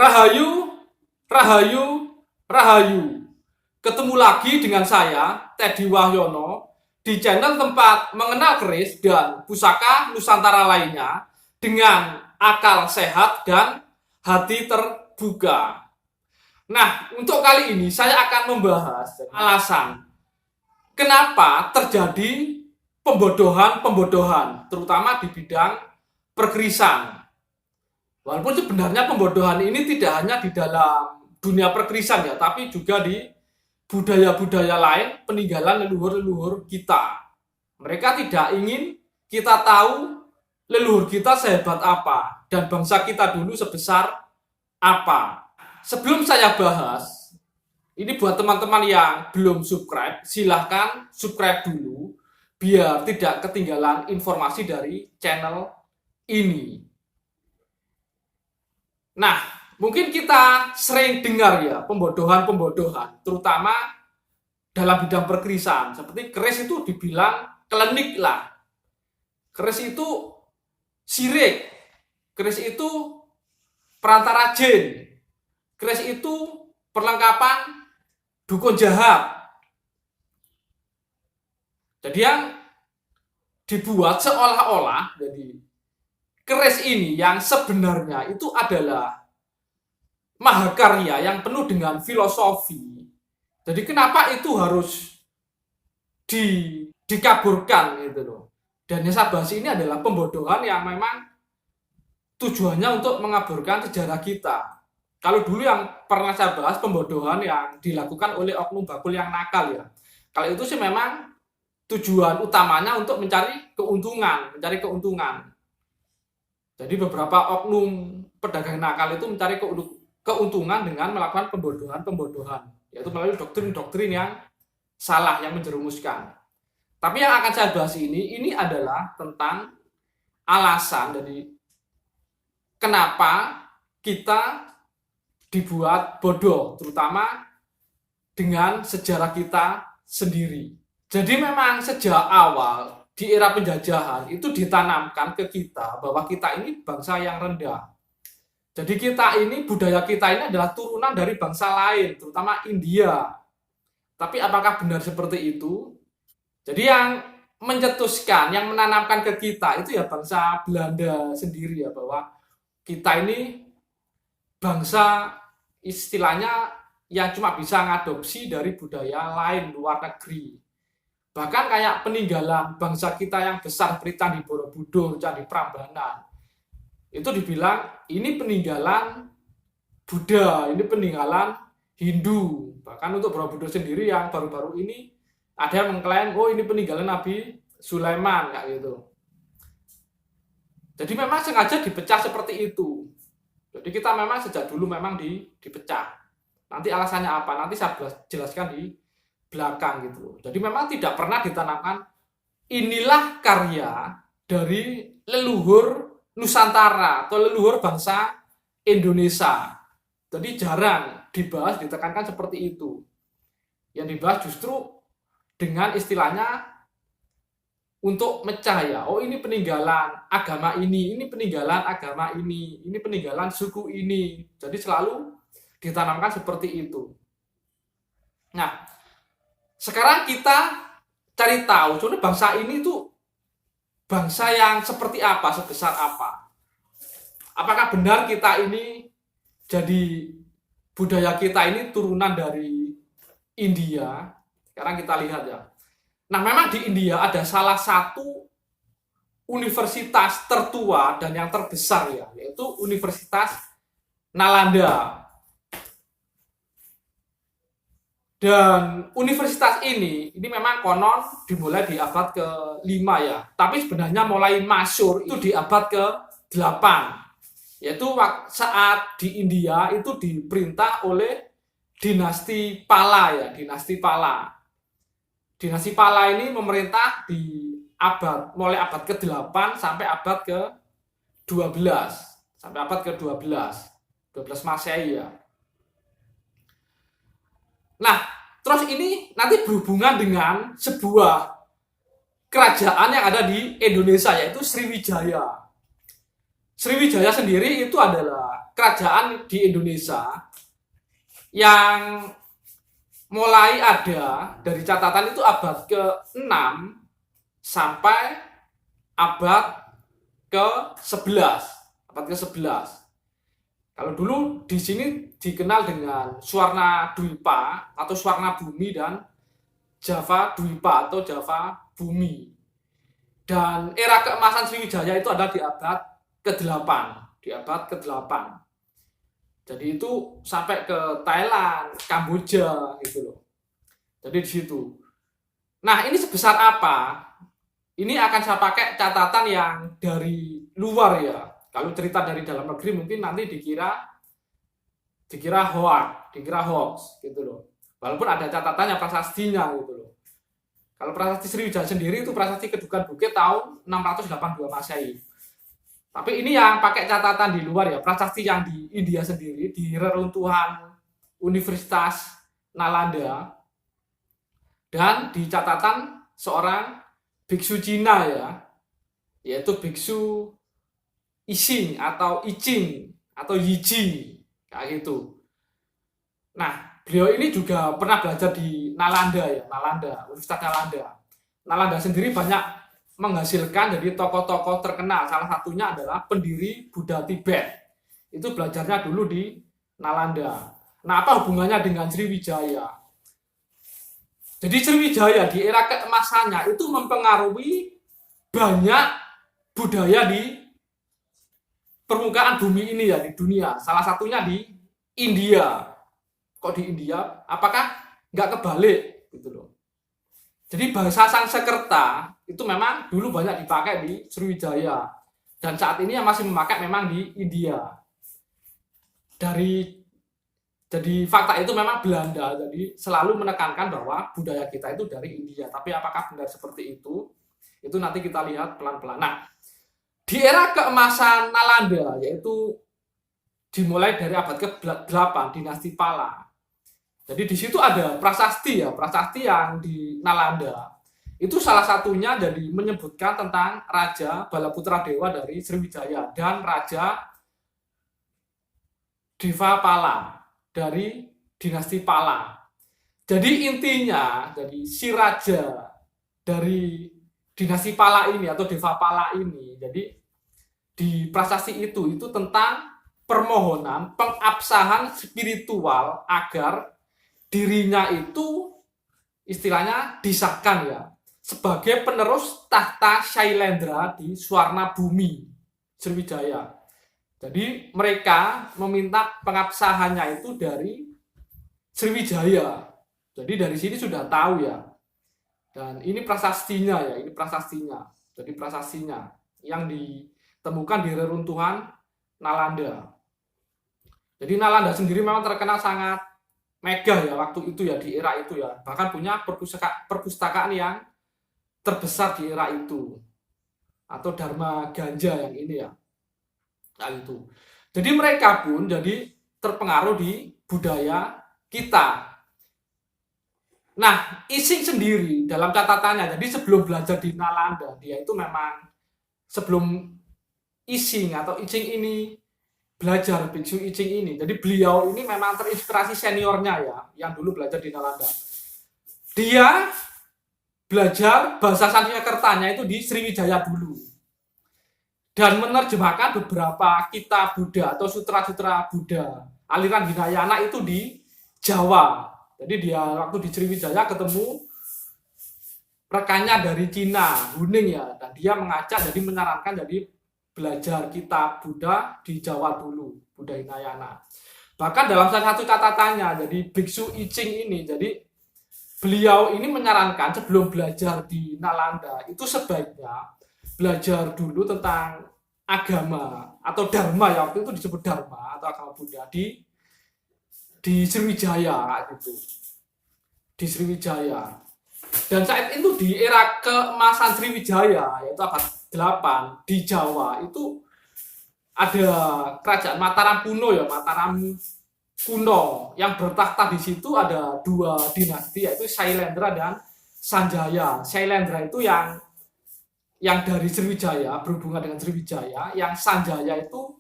Rahayu, Rahayu, Rahayu. Ketemu lagi dengan saya, Teddy Wahyono, di channel tempat mengenal keris dan pusaka Nusantara lainnya dengan akal sehat dan hati terbuka. Nah, untuk kali ini saya akan membahas alasan kenapa terjadi pembodohan-pembodohan, terutama di bidang perkerisan. Walaupun sebenarnya pembodohan ini tidak hanya di dalam dunia perkerisan ya, tapi juga di budaya-budaya lain peninggalan leluhur-leluhur kita. Mereka tidak ingin kita tahu leluhur kita sehebat apa dan bangsa kita dulu sebesar apa. Sebelum saya bahas, ini buat teman-teman yang belum subscribe, silahkan subscribe dulu biar tidak ketinggalan informasi dari channel ini. Nah, mungkin kita sering dengar ya pembodohan-pembodohan, terutama dalam bidang perkerisan. Seperti keris itu dibilang klinik lah. Keris itu sirik. Keris itu perantara jin. Keris itu perlengkapan dukun jahat. Jadi yang dibuat seolah-olah jadi keris ini yang sebenarnya itu adalah mahakarya yang penuh dengan filosofi. Jadi kenapa itu harus dikaburkan gitu loh. Dan yang saya bahas ini adalah pembodohan yang memang tujuannya untuk mengaburkan sejarah kita. Kalau dulu yang pernah saya bahas pembodohan yang dilakukan oleh oknum bakul yang nakal ya. Kalau itu sih memang tujuan utamanya untuk mencari keuntungan. Jadi beberapa oknum pedagang nakal itu mencari keuntungan dengan melakukan pembodohan, yaitu melalui doktrin-doktrin yang salah, yang menjerumuskan. Tapi yang akan saya bahas ini adalah tentang alasan dari kenapa kita dibuat bodoh, terutama dengan sejarah kita sendiri. Jadi memang sejak awal di era penjajahan itu ditanamkan ke kita bahwa kita ini bangsa yang rendah. Jadi kita ini, budaya kita ini adalah turunan dari bangsa lain, terutama India. Tapi apakah benar seperti itu? Jadi yang mencetuskan, yang menanamkan ke kita itu ya bangsa Belanda sendiri ya, bahwa kita ini bangsa istilahnya yang cuma bisa ngadopsi dari budaya lain luar negeri. Bahkan kayak peninggalan bangsa kita yang besar seperti Candi Borobudur, Candi Prambanan, itu dibilang ini peninggalan Buddha, ini peninggalan Hindu. Bahkan untuk Borobudur sendiri yang baru-baru ini ada yang mengklaim, oh ini peninggalan Nabi Sulaiman, kayak gitu. Jadi memang sengaja dipecah seperti itu. Jadi kita memang sejak dulu memang dipecah. Nanti alasannya apa? Nanti saya jelaskan di belakang gitu. Jadi memang tidak pernah ditanamkan inilah karya dari leluhur Nusantara atau leluhur bangsa Indonesia. Jadi jarang dibahas, ditekankan seperti itu. Yang dibahas justru dengan istilahnya untuk mecah ya. Oh ini peninggalan agama ini peninggalan agama ini peninggalan suku ini. Jadi selalu ditanamkan seperti itu. Nah, sekarang kita cari tahu sebenarnya bangsa ini tuh bangsa yang seperti apa, sebesar apa. Apakah benar kita ini jadi budaya kita ini turunan dari India? Sekarang kita lihat ya. Nah, memang di India ada salah satu universitas tertua dan yang terbesar ya, yaitu Universitas Nalanda. Dan universitas ini memang konon dimulai di abad ke-5 ya. Tapi sebenarnya mulai masyhur itu di abad ke-8. Yaitu saat di India itu diperintah oleh dinasti Pala ya, dinasti Pala. Dinasti Pala ini memerintah di mulai abad ke-8 sampai abad ke-12. Sampai abad ke-12. 12 Masehi ya. Nah, terus ini nanti berhubungan dengan sebuah kerajaan yang ada di Indonesia, yaitu Sriwijaya. Sriwijaya sendiri itu adalah kerajaan di Indonesia yang mulai ada dari catatan itu abad ke-6 sampai abad ke-11. Abad ke-11. Kalau dulu di sini dikenal dengan Swarna Dwipa atau Swarna Bumi dan Java Dwipa atau Java Bumi. Dan era keemasan Sriwijaya itu ada di abad ke-8, di abad ke-8. Jadi itu sampai ke Thailand, Kamboja gitu loh. Jadi di situ. Nah, ini sebesar apa? Ini akan saya pakai catatan yang dari luar ya. Kalau cerita dari dalam negeri mungkin nanti dikira hoax gitu loh. Walaupun ada catatannya prasastinya gitu loh. Kalau prasasti Sriwijaya sendiri itu prasasti Kedukan Bukit tahun 682 Masehi. Tapi ini yang pakai catatan di luar ya, prasasti yang di India sendiri, di reruntuhan Universitas Nalanda, dan di catatan seorang biksu Cina ya, yaitu biksu Yixing atau Yiji, kayak gitu. Nah, beliau ini juga pernah belajar di Nalanda ya, Universitas Nalanda. Nalanda sendiri banyak menghasilkan dari tokoh-tokoh terkenal. Salah satunya adalah pendiri Buddha Tibet. Itu belajarnya dulu di Nalanda. Nah, apa hubungannya dengan Sriwijaya? Jadi Sriwijaya di era keemasannya itu mempengaruhi banyak budaya di permukaan bumi ini ya, di dunia. Salah satunya di India. Kok di India? Apakah nggak kebalik gitu loh? Jadi bahasa Sanskerta itu memang dulu banyak dipakai di Sriwijaya, dan saat ini yang masih memakai memang di India. Jadi fakta itu memang Belanda, jadi selalu menekankan bahwa budaya kita itu dari India. Tapi apakah benar seperti itu? Itu nanti kita lihat pelan-pelan. Nah, di era keemasan Nalanda, yaitu dimulai dari abad ke-8, dinasti Pala. Jadi di situ ada prasasti yang di Nalanda. Itu salah satunya jadi menyebutkan tentang Raja Balaputra Dewa dari Sriwijaya dan Raja Devapala dari dinasti Pala. Jadi intinya, jadi si raja dari dinasti Pala ini atau Devapala ini, jadi di prasasti itu tentang permohonan pengabsahan spiritual agar dirinya itu istilahnya disahkan ya sebagai penerus tahta Shailendra di Swarna Bumi Sriwijaya. Jadi mereka meminta pengabsahannya itu dari Sriwijaya. Jadi dari sini sudah tahu ya. Dan ini prasastinya ya, Jadi prasastinya yang ditemukan di reruntuhan Nalanda. Jadi Nalanda sendiri memang terkenal sangat megah ya waktu itu ya, di era itu ya. Bahkan punya perpustakaan yang terbesar di era itu. Atau Dharma Ganja yang ini ya. Nah itu. Jadi mereka pun jadi terpengaruh di budaya kita. Nah, Yixing sendiri dalam catatannya, jadi sebelum belajar di Nalanda, dia itu memang sebelum Yixing ini belajar, biksu Yixing ini. Jadi beliau ini memang terinspirasi seniornya ya, yang dulu belajar di Nalanda. Dia belajar bahasa Sanskertanya itu di Sriwijaya dulu. Dan menerjemahkan beberapa kitab Buddha atau sutra-sutra Buddha, aliran Hinayana itu di Jawa. Jadi dia waktu di Sriwijaya ketemu rekannya dari Cina, Huning ya, dan dia mengajak, jadi menyarankan jadi belajar kitab Buddha di Jawa dulu, Buddha Hinayana. Bahkan dalam salah satu catatannya, jadi biksu Yixing ini, jadi beliau ini menyarankan sebelum belajar di Nalanda itu sebaiknya belajar dulu tentang agama atau dharma ya, waktu itu disebut dharma atau agama Buddha di Sriwijaya gitu. Di Sriwijaya. Dan saat itu di era keemasan Sriwijaya yaitu abad 8 di Jawa itu ada kerajaan Mataram kuno ya, Mataram kuno yang bertakhta di situ ada dua dinasti yaitu Shailendra dan Sanjaya. Shailendra itu yang yang dari Sriwijaya, berhubungan dengan Sriwijaya, yang Sanjaya itu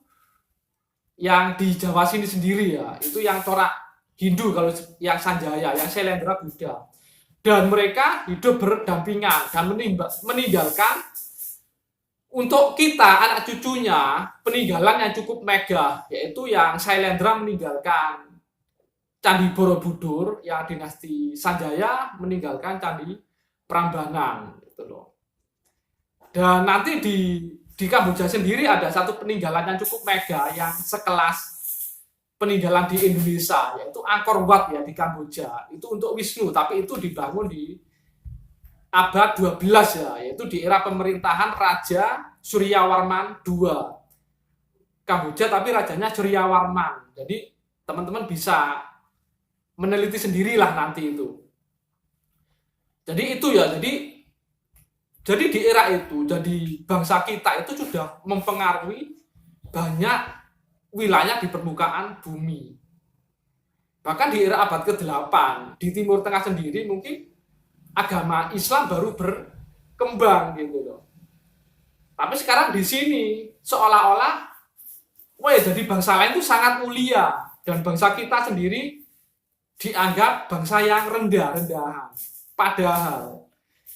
yang di Jawa sini sendiri ya, itu yang corak Hindu kalau yang Sanjaya, yang Syailendra Buddha. Dan mereka hidup berdampingan dan meninggalkan untuk kita anak cucunya peninggalan yang cukup megah, yaitu yang Syailendra meninggalkan Candi Borobudur, yang dinasti Sanjaya meninggalkan Candi Prambanan gitu loh. Dan nanti di Kamboja sendiri ada satu peninggalan yang cukup megah yang sekelas peninggalan di Indonesia, yaitu Angkor Wat ya di Kamboja. Itu untuk Wisnu, tapi itu dibangun di abad 12 ya, yaitu di era pemerintahan Raja Suryawarman II Kamboja, tapi rajanya Suryawarman. Jadi teman-teman bisa meneliti sendirilah nanti itu. Jadi itu ya, jadi di era itu, jadi bangsa kita itu sudah mempengaruhi banyak wilayah di permukaan bumi. Bahkan di era abad ke-8, di Timur Tengah sendiri mungkin agama Islam baru berkembang gitu loh. Tapi sekarang di sini seolah-olah jadi bangsa lain itu sangat mulia dan bangsa kita sendiri dianggap bangsa yang rendahan. Padahal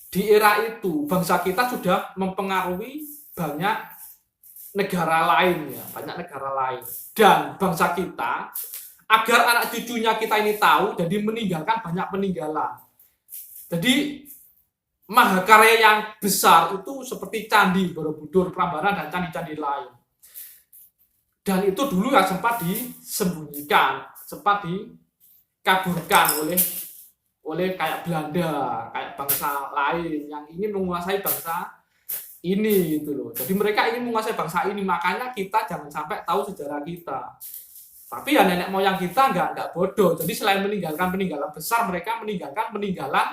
di era itu bangsa kita sudah mempengaruhi banyak negara lain ya, banyak negara lain. Dan bangsa kita agar anak cucunya kita ini tahu, jadi meninggalkan banyak peninggalan. Jadi mahakarya yang besar itu seperti Candi Borobudur, Prambanan, dan candi-candi lain. Dan itu dulu yang sempat disembunyikan, sempat dikaburkan oleh kayak Belanda, kayak bangsa lain yang ingin menguasai bangsa ini gitu loh. Jadi mereka ingin menguasai bangsa ini, makanya kita jangan sampai tahu sejarah kita. Tapi ya nenek moyang kita nggak bodoh. Jadi selain meninggalkan peninggalan besar, mereka meninggalkan peninggalan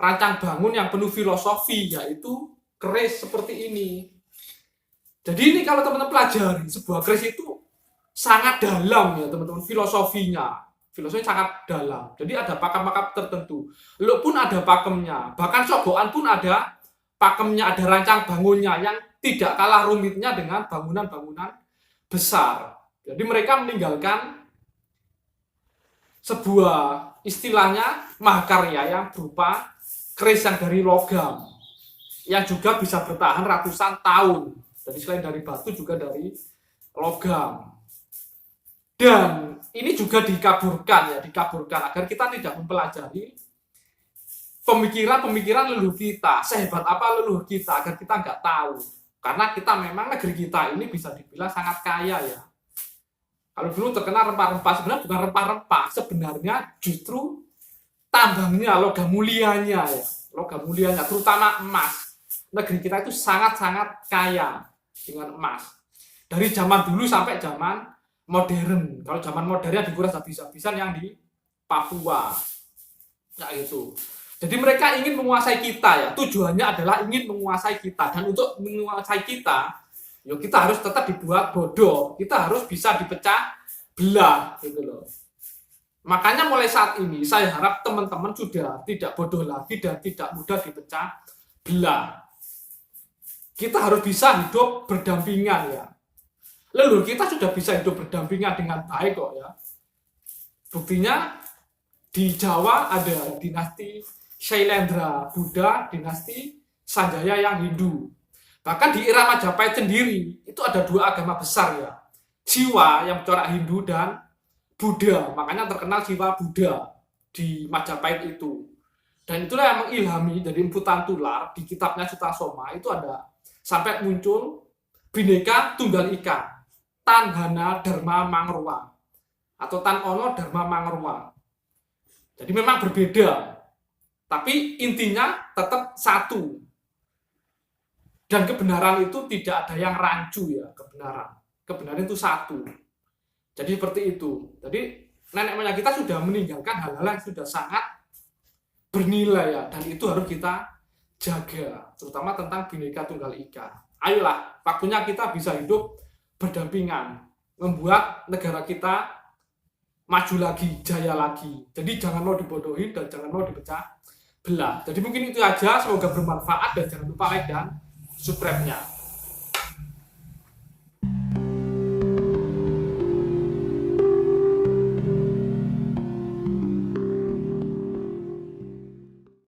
rancang bangun yang penuh filosofi, yaitu keris seperti ini. Jadi ini kalau teman-teman pelajari, sebuah keris itu sangat dalam ya teman-teman, filosofinya sangat dalam. Jadi ada pakem-pakem tertentu. Lo pun ada pakemnya, bahkan Sogokan pun ada pakemnya, ada rancang bangunnya yang tidak kalah rumitnya dengan bangunan-bangunan besar. Jadi mereka meninggalkan sebuah istilahnya mahakarya yang berupa keris yang dari logam, yang juga bisa bertahan ratusan tahun. Jadi selain dari batu juga dari logam. Dan ini juga dikaburkan agar kita tidak mempelajari pemikiran leluhur kita, sehebat apa leluhur kita, agar kita nggak tahu. Karena kita memang negeri kita ini bisa dibilang sangat kaya ya. Kalau dulu terkenal rempah-rempah, sebenarnya bukan rempah-rempah, sebenarnya justru tambangnya, logam mulianya ya, terutama emas. Negeri kita itu sangat-sangat kaya dengan emas. Dari zaman dulu sampai zaman modern. Kalau zaman modernnya dikuras habis-habisan yang di Papua. Nah itu. Jadi mereka ingin menguasai kita ya. Tujuannya adalah ingin menguasai kita. Dan untuk menguasai kita, ya kita harus tetap dibuat bodoh. Kita harus bisa dipecah belah gitu loh. Makanya mulai saat ini saya harap teman-teman sudah tidak bodoh lagi dan tidak mudah dipecah belah. Kita harus bisa hidup berdampingan ya. Leluhur kita sudah bisa hidup berdampingan dengan baik kok ya. Buktinya di Jawa ada dinasti Syailendra Buddha, dinasti Sanjaya yang Hindu. Bahkan di era Majapahit sendiri itu ada dua agama besar ya. Siwa yang corak Hindu dan Buddha. Makanya terkenal Siwa Buddha di Majapahit itu. Dan itulah yang mengilhami dari Emputan Tular di kitabnya Sutasoma itu ada sampai muncul Bhinneka Tunggal Ika. Tan Hana Dharma Mangrua atau Tan Ono Dharma Mangrua. Jadi memang berbeda, tapi intinya tetap satu. Dan kebenaran itu tidak ada yang rancu ya, kebenaran itu satu. Jadi seperti itu. Jadi nenek moyang kita sudah meninggalkan hal-hal yang sudah sangat bernilai ya, dan itu harus kita jaga, terutama tentang Bhinneka Tunggal Ika. Ayolah, waktunya kita bisa hidup berdampingan, membuat negara kita maju lagi, jaya lagi. Jadi jangan mau dibodohi dan jangan mau dipecah belah. Jadi mungkin itu aja, semoga bermanfaat dan jangan lupa like dan subrepnya.